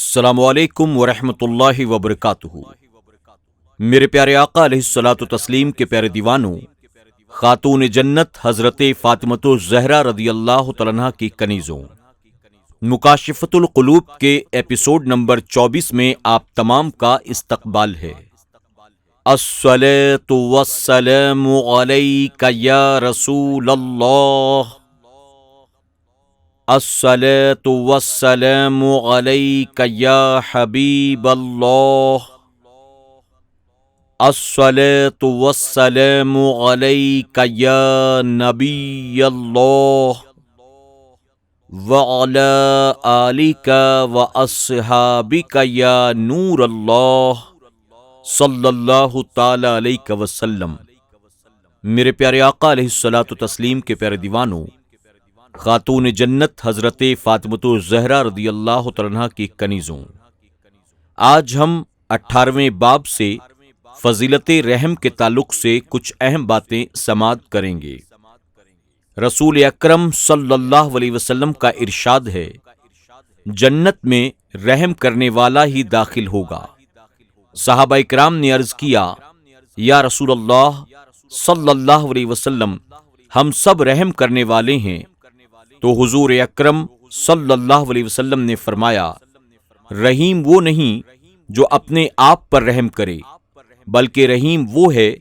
السلام علیکم ورحمۃ اللہ وبرکاتہ۔ میرے پیارے آقا علیہ الصلوۃ والتسلیم کے پیارے دیوانوں، خاتون جنت حضرت فاطمۃ الزہرا رضی اللہ تعالیٰ عنہا کی کنیزوں، مکاشفۃ القلوب کے ایپیسوڈ نمبر 24 میں آپ تمام کا استقبال ہے۔ الصلاۃ والسلام علیک یا رسول اللہ، الصلاۃ والسلام علیک یا حبیب اللہ، الصلاۃ والسلام علیک یا نبی اللہ، وعلی آلک واصحابک یا نور اللہ، صلی اللہ تعالی علیہ وسلم۔ میرے پیارے آقا علیہ الصلوۃ والتسلیم کے پیارے دیوانوں، خاتون جنت حضرت فاطمۃ الزہرا رضی اللہ تعالیٰ عنہا کی کنیزوں، آج ہم 18ویں باب سے فضیلت رحم کے تعلق سے کچھ اہم باتیں سماعت کریں گے۔ رسول اکرم صلی اللہ علیہ وسلم کا ارشاد ہے، جنت میں رحم کرنے والا ہی داخل ہوگا۔ صحابہ اکرام نے عرض کیا، یا رسول اللہ صلی اللہ علیہ وسلم، ہم سب رحم کرنے والے ہیں۔ تو حضور اکرم صلی اللہ علیہ وسلم نے فرمایا، رحیم وہ نہیں جو اپنے آپ پر رحم کرے، بلکہ رحیم وہ ہے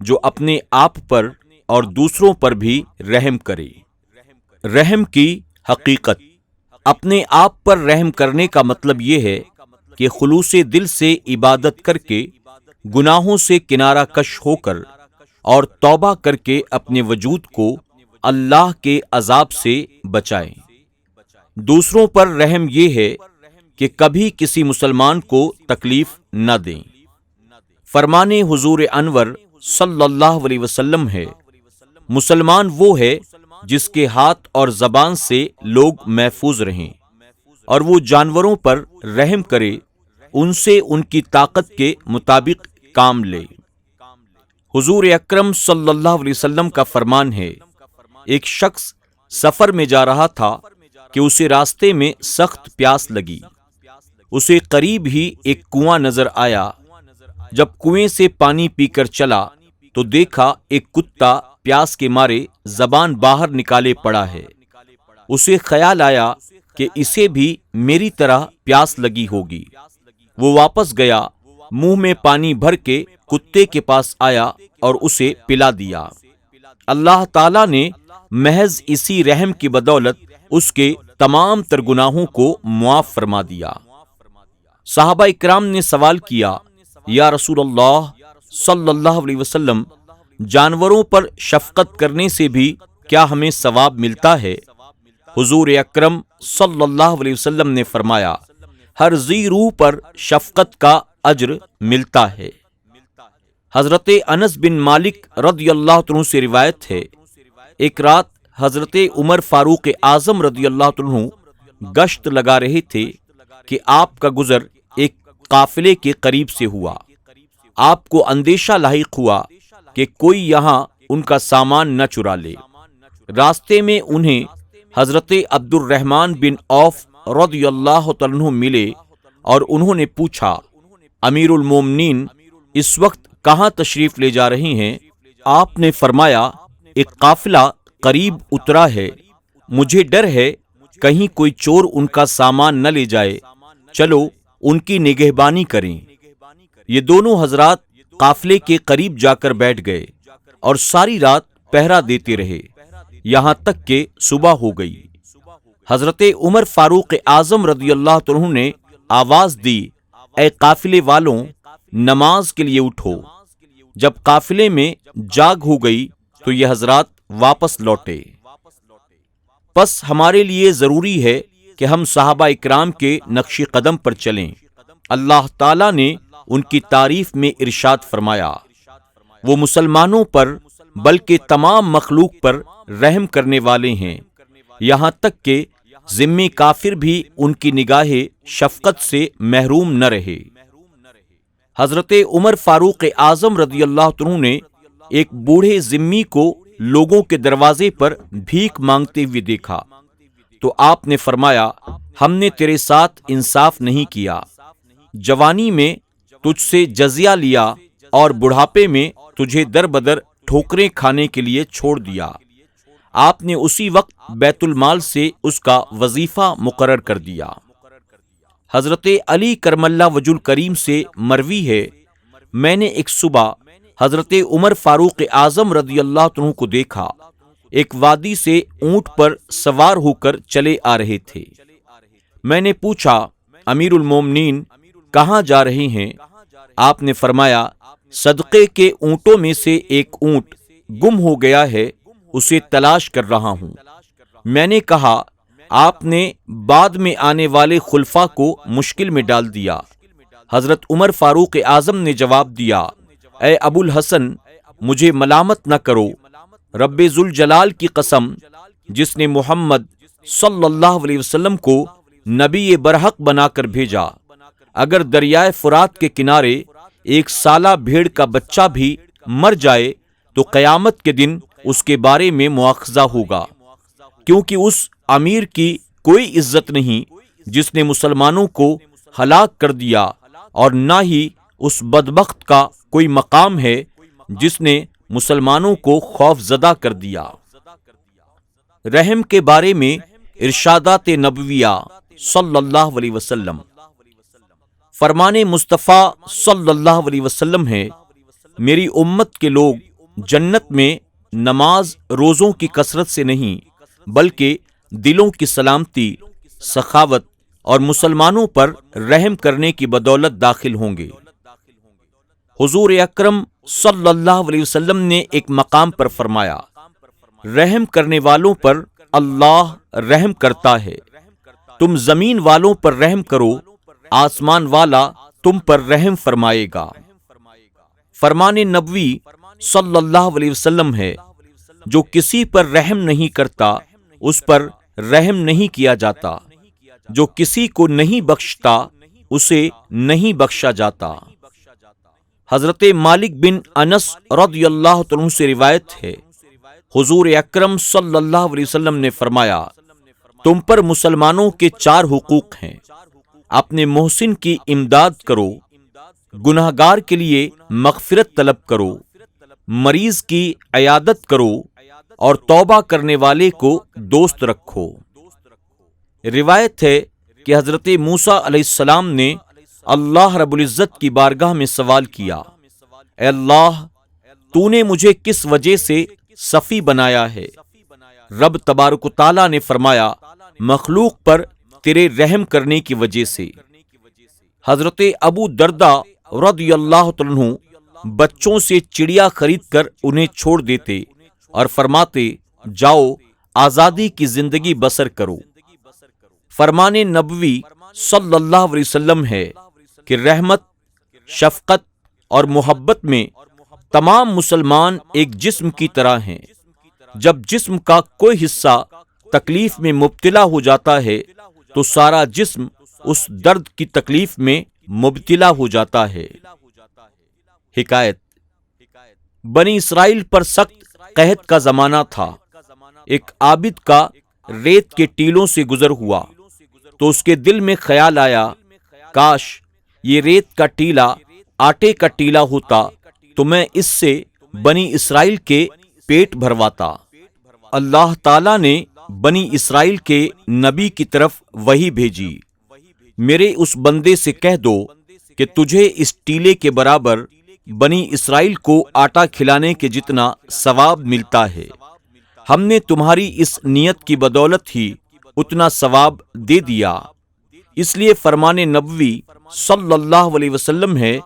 جو اپنے آپ پر اور دوسروں پر بھی رحم کرے۔ رحم کی حقیقت، اپنے آپ پر رحم کرنے کا مطلب یہ ہے کہ خلوص دل سے عبادت کر کے، گناہوں سے کنارہ کش ہو کر اور توبہ کر کے اپنے وجود کو اللہ کے عذاب سے بچائیں۔ دوسروں پر رحم یہ ہے کہ کبھی کسی مسلمان کو تکلیف نہ دیں۔ فرمان حضور انور صلی اللہ علیہ وسلم ہے، مسلمان وہ ہے جس کے ہاتھ اور زبان سے لوگ محفوظ رہیں، اور وہ جانوروں پر رحم کرے، ان سے ان کی طاقت کے مطابق کام لے۔ حضور اکرم صلی اللہ علیہ وسلم کا فرمان ہے، ایک شخص سفر میں جا رہا تھا کہ اسے راستے میں سخت پیاس لگی۔ اسے قریب ہی ایک کنواں نظر آیا۔ جب کنویں سے پانی پی کر چلا تو دیکھا ایک کتا پیاس کے مارے زبان باہر نکالے پڑا ہے۔ اسے خیال آیا کہ اسے بھی میری طرح پیاس لگی ہوگی۔ وہ واپس گیا، منہ میں پانی بھر کے کتے کے پاس آیا اور اسے پلا دیا۔ اللہ تعالیٰ نے محض اسی رحم کی بدولت اس کے تمام تر گناہوں کو معاف فرما دیا۔ صحابہ اکرام نے سوال کیا، یا رسول اللہ صلی اللہ علیہ وسلم، جانوروں پر شفقت کرنے سے بھی کیا ہمیں ثواب ملتا ہے؟ حضور اکرم صلی اللہ علیہ وسلم نے فرمایا، ہر ذی روح پر شفقت کا اجر ملتا ہے۔ حضرت انس بن مالک رضی اللہ عنہ سے روایت ہے، ایک رات حضرت عمر فاروق اعظم رضی اللہ عنہ گشت لگا رہے تھے کہ آپ کا گزر ایک قافلے کے قریب سے ہوا۔ آپ کو اندیشہ لاحق ہوا کہ کوئی یہاں ان کا سامان نہ چرا لے۔ راستے میں انہیں حضرت عبد الرحمن بن عوف رضی اللہ عنہ ملے اور انہوں نے پوچھا، امیر المومنین اس وقت کہاں تشریف لے جا رہے ہیں؟ آپ نے فرمایا، ایک قافلہ قریب اترا ہے، مجھے ڈر ہے کہیں کوئی چور ان کا سامان نہ لے جائے، چلو ان کی نگہبانی کریں۔ یہ دونوں حضرات قافلے کے قریب جا کر بیٹھ گئے اور ساری رات پہرا دیتے رہے، یہاں تک کہ صبح ہو گئی۔ حضرت عمر فاروق اعظم رضی اللہ عنہ نے آواز دی، اے قافلے والوں، نماز کے لیے اٹھو۔ جب قافلے میں جاگ ہو گئی تو یہ حضرات واپس لوٹے۔ پس ہمارے لیے ضروری ہے کہ ہم صحابہ اکرام کے نقش قدم پر چلیں۔ اللہ تعالیٰ نے ان کی تعریف میں ارشاد فرمایا، وہ مسلمانوں پر بلکہ تمام مخلوق پر رحم کرنے والے ہیں، یہاں تک کہ ذمہ کافر بھی ان کی نگاہ شفقت سے محروم نہ رہے۔ حضرت عمر فاروق اعظم رضی اللہ عنہ نے ایک بوڑھے ذمی کو لوگوں کے دروازے پر بھیک مانگتے ہوئے دیکھا تو آپ نے فرمایا، ہم نے تیرے ساتھ انصاف نہیں کیا، جوانی میں تجھ سے جزیہ لیا اور بڑھاپے میں تجھے در بدر ٹھوکریں کھانے کے لیے چھوڑ دیا۔ آپ نے اسی وقت بیت المال سے اس کا وظیفہ مقرر کر دیا۔ حضرت علی کرم اللہ وجہ الکریم سے مروی ہے، میں نے ایک صبح حضرت عمر فاروق اعظم رضی اللہ عنہ کو دیکھا، ایک وادی سے اونٹ پر سوار ہو کر چلے آ رہے تھے۔ میں نے پوچھا، امیر المومنین کہاں جا رہے ہیں؟ آپ نے فرمایا، صدقے کے اونٹوں میں سے ایک اونٹ گم ہو گیا ہے، اسے تلاش کر رہا ہوں۔ میں نے کہا، آپ نے بعد میں آنے والے خلفاء کو مشکل میں ڈال دیا۔ حضرت عمر فاروق اعظم نے جواب دیا، اے ابو الحسن، مجھے ملامت نہ کرو، رب ذوالجلال کی قسم جس نے محمد صلی اللہ علیہ وسلم کو نبی برحق بنا کر بھیجا، اگر دریائے فرات کے کنارے ایک سالہ بھیڑ کا بچہ بھی مر جائے تو قیامت کے دن اس کے بارے میں مواخذہ ہوگا، کیونکہ اس امیر کی کوئی عزت نہیں جس نے مسلمانوں کو ہلاک کر دیا، اور نہ ہی اس بدبخت کا کوئی مقام ہے جس نے مسلمانوں کو خوف زدہ کر دیا۔ رحم کے بارے میں ارشادات نبویہ صلی اللہ علیہ وسلم۔ فرمان مصطفیٰ صلی اللہ علیہ وسلم ہے، میری امت کے لوگ جنت میں نماز روزوں کی کثرت سے نہیں بلکہ دلوں کی سلامتی، سخاوت اور مسلمانوں پر رحم کرنے کی بدولت داخل ہوں گے۔ حضور اکرم صلی اللہ علیہ وسلم نے ایک مقام پر فرمایا، رحم کرنے والوں پر اللہ رحم کرتا ہے، تم زمین والوں پر رحم کرو، آسمان والا تم پر رحم فرمائے گا۔ فرمان نبوی صلی اللہ علیہ وسلم ہے، جو کسی پر رحم نہیں کرتا اس پر رحم نہیں کیا جاتا، جو کسی کو نہیں بخشتا اسے نہیں بخشا جاتا۔ حضرت مالک بن انس رضی اللہ عنہ سے روایت ہے، حضور اکرم صلی اللہ علیہ وسلم نے فرمایا، تم پر مسلمانوں کے 4 حقوق ہیں، اپنے محسن کی امداد کرو، گنہگار کے لیے مغفرت طلب کرو، مریض کی عیادت کرو، اور توبہ کرنے والے کو دوست رکھو۔ روایت ہے کہ حضرت موسیٰ علیہ السلام نے اللہ رب العزت کی بارگاہ میں سوال کیا، اے اللہ، تو نے مجھے کس وجہ سے صفی بنایا ہے؟ رب تبارک و تعالیٰ نے فرمایا، مخلوق پر تیرے رحم کرنے کی وجہ سے۔ حضرت ابو درداء رضی اللہ عنہ بچوں سے چڑیا خرید کر انہیں چھوڑ دیتے اور فرماتے، جاؤ آزادی کی زندگی بسر کرو۔ فرمان نبوی صلی اللہ علیہ وسلم ہے کہ رحمت، شفقت اور محبت میں تمام مسلمان ایک جسم کی طرح ہیں۔ جب جسم کا کوئی حصہ تکلیف میں مبتلا ہو جاتا ہے تو سارا جسم اس درد کی تکلیف میں مبتلا ہو جاتا ہے۔ حکایت، بنی اسرائیل پر سخت قحط کا زمانہ تھا۔ ایک عابد کا ریت کے ٹیلوں سے گزر ہوا تو اس کے دل میں خیال آیا، کاش یہ ریت کا ٹیلا آٹے کا ٹیلا ہوتا تو میں اس سے بنی اسرائیل کے پیٹ بھرواتا۔ اللہ تعالیٰ نے بنی اسرائیل کے نبی کی طرف وحی بھیجی، میرے اس بندے سے کہہ دو کہ تجھے اس ٹیلے کے برابر بنی اسرائیل کو آٹا کھلانے کے جتنا ثواب ملتا ہے۔ ہم نے تمہاری اس نیت کی بدولت ہی اتنا ثواب دے دیا۔ اس لیے فرمان نبوی صلی اللہ علیہ وسلم ہے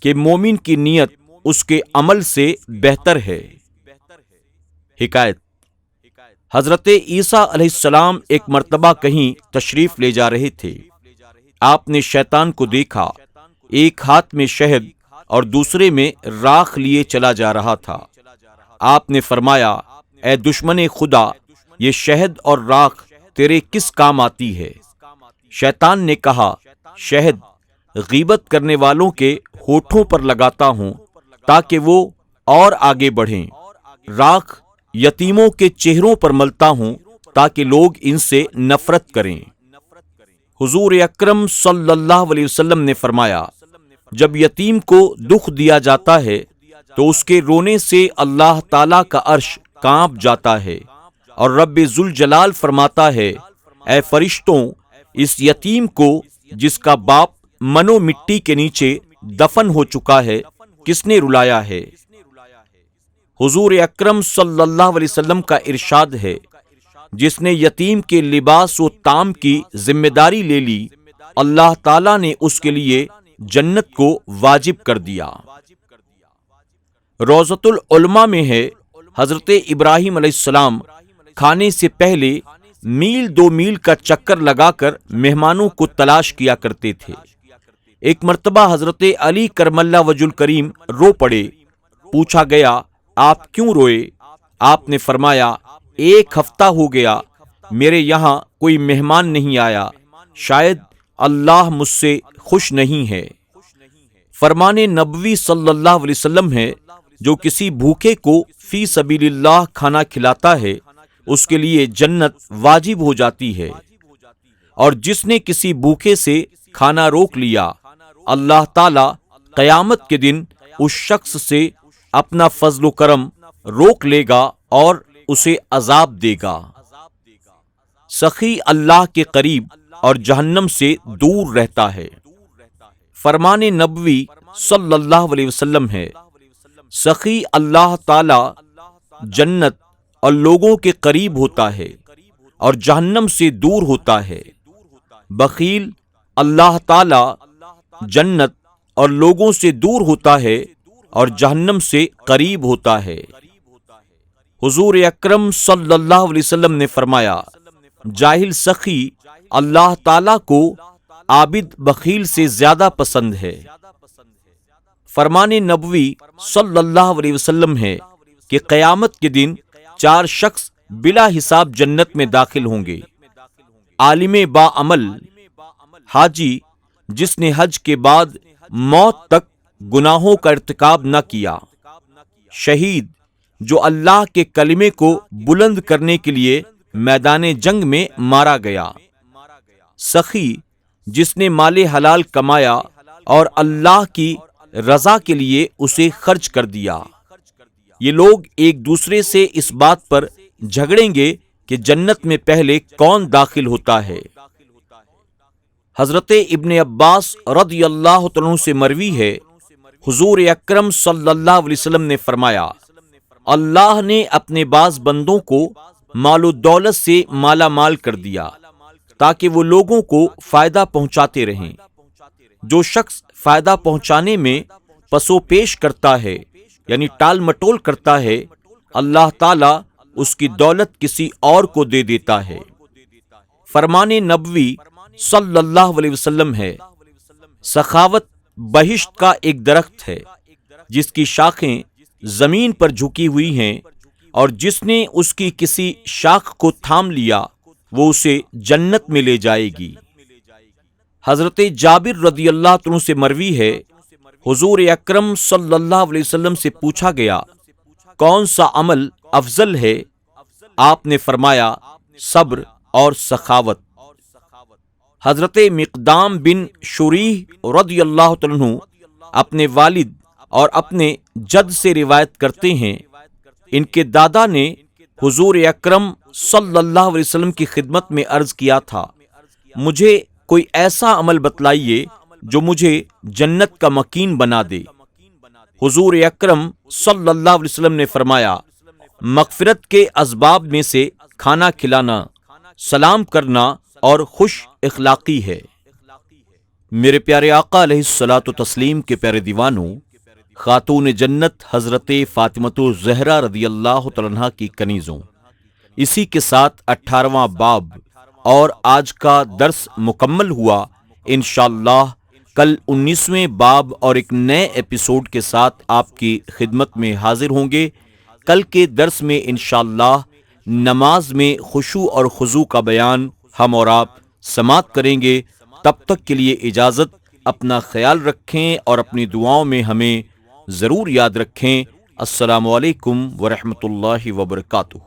کہ مومن کی نیت اس کے عمل سے بہتر ہے۔ حکایت، حضرت عیسیٰ علیہ السلام ایک مرتبہ کہیں تشریف لے جا رہے تھے۔ آپ نے شیطان کو دیکھا، ایک ہاتھ میں شہد اور دوسرے میں راکھ لیے چلا جا رہا تھا۔ آپ نے فرمایا، اے دشمن خدا، یہ شہد اور راکھ تیرے کس کام آتی ہے؟ شیطان نے کہا، شہد غیبت کرنے والوں کے ہونٹوں پر لگاتا ہوں تاکہ وہ اور آگے بڑھیں، راکھ یتیموں کے چہروں پر ملتا ہوں تاکہ لوگ ان سے نفرت کریں۔ حضور اکرم صلی اللہ علیہ وسلم نے فرمایا، جب یتیم کو دکھ دیا جاتا ہے تو اس کے رونے سے اللہ تعالیٰ کا عرش کانپ جاتا ہے، اور رب ذوالجلال فرماتا ہے، اے فرشتوں، اس یتیم کو جس کا باپ منو مٹی کے نیچے دفن ہو چکا ہے کس نے رلایا ہے؟ حضور اکرم صلی اللہ علیہ وسلم کا ارشاد ہے، جس نے یتیم کے لباس و طعام کی ذمہ داری لے لی، اللہ تعالیٰ نے اس کے لیے جنت کو واجب کر دیا۔ روضۃ العلماء میں ہے، حضرت ابراہیم علیہ السلام کھانے سے پہلے میل 2 میل کا چکر لگا کر مہمانوں کو تلاش کیا کرتے تھے۔ ایک مرتبہ حضرت علی کرم اللہ وجہ الکریم رو پڑے۔ پوچھا گیا، آپ کیوں روئے؟ آپ نے فرمایا، 1 ہفتہ ہو گیا میرے یہاں کوئی مہمان نہیں آیا، شاید اللہ مجھ سے خوش نہیں ہے۔ فرمان نبوی صلی اللہ علیہ وسلم ہے، جو کسی بھوکے کو فی سبیل اللہ کھانا کھلاتا ہے اس کے لیے جنت واجب ہو جاتی ہے، اور جس نے کسی بھوکے سے کھانا روک لیا، اللہ تعالی قیامت کے دن اس شخص سے اپنا فضل و کرم روک لے گا اور اسے عذاب دے گا۔ سخی اللہ کے قریب اور جہنم سے دور رہتا ہے۔ فرمان نبوی صلی اللہ علیہ وسلم ہے، سخی اللہ تعالی جنت اور لوگوں کے قریب ہوتا ہے اور جہنم سے دور ہوتا ہے۔ بخیل اللہ تعالی جنت اور لوگوں سے دور ہوتا ہے اور جہنم سے قریب ہوتا ہے۔ حضور اکرم صلی اللہ علیہ وسلم نے فرمایا، جاہل سخی اللہ تعالیٰ کو عابد بخیل سے زیادہ پسند ہے۔ فرمان نبوی صلی اللہ علیہ وسلم ہے کہ قیامت کے دن 4 شخص بلا حساب جنت میں داخل ہوں گے: عالم با عمل، حاجی جس نے حج کے بعد موت تک گناہوں کا ارتکاب نہ کیا، شہید جو اللہ کے کلمے کو بلند کرنے کے لیے میدان جنگ میں مارا گیا، سخی جس نے مال حلال کمایا اور اللہ کی رضا کے لیے اسے خرچ کر دیا۔ یہ لوگ ایک دوسرے سے اس بات پر جھگڑیں گے کہ جنت میں پہلے کون داخل ہوتا ہے۔ حضرت ابن عباس رضی اللہ عنہ سے مروی ہے، حضور اکرم صلی اللہ علیہ وسلم نے فرمایا، اللہ نے اپنے بعض بندوں کو مال و دولت سے مالا مال کر دیا تاکہ وہ لوگوں کو فائدہ پہنچاتے رہیں۔ جو شخص فائدہ پہنچانے میں پسو پیش کرتا ہے، یعنی ٹال مٹول کرتا ہے، اللہ تعالیٰ اس کی دولت کسی اور کو دے دیتا ہے۔ فرمان نبوی صلی اللہ علیہ وسلم ہے، سخاوت بہشت کا ایک درخت ہے جس کی شاخیں زمین پر جھکی ہوئی ہیں، اور جس نے اس کی کسی شاخ کو تھام لیا وہ اسے جنت میں لے جائے گی۔ حضرت جابر رضی اللہ عنہ سے مروی ہے، حضور اکرم صلی اللہ علیہ وسلم سے پوچھا گیا، کون سا عمل افضل ہے؟ آپ نے فرمایا، صبر اور سخاوت۔ حضرت مقدام بن شریح رضی اللہ عنہ اپنے والد اور اپنے جد سے روایت کرتے ہیں، ان کے دادا نے حضور اکرم صلی اللہ علیہ وسلم کی خدمت میں عرض کیا تھا، مجھے کوئی ایسا عمل بتلائیے جو مجھے جنت کا مکین بنا دے۔ حضور اکرم صلی اللہ علیہ وسلم نے فرمایا، مغفرت کے اسباب میں سے کھانا کھلانا، سلام کرنا اور خوش اخلاقی ہے۔ میرے پیارے آقا علیہ الصلوۃ والتسلیم کے پیارے دیوانوں، خاتون جنت حضرت فاطمۃ الزہرا رضی اللہ تعالیٰ عنہا کی کنیزوں، اسی کے ساتھ 18واں باب اور آج کا درس مکمل ہوا۔ انشاءاللہ کل 19ویں باب اور ایک نئے ایپیسوڈ کے ساتھ آپ کی خدمت میں حاضر ہوں گے۔ کل کے درس میں انشاءاللہ نماز میں خشوع اور خضوع کا بیان ہم اور آپ سماعت کریں گے۔ تب تک کے لیے اجازت، اپنا خیال رکھیں اور اپنی دعاؤں میں ہمیں ضرور یاد رکھیں۔ السلام علیکم ورحمۃ اللہ وبرکاتہ۔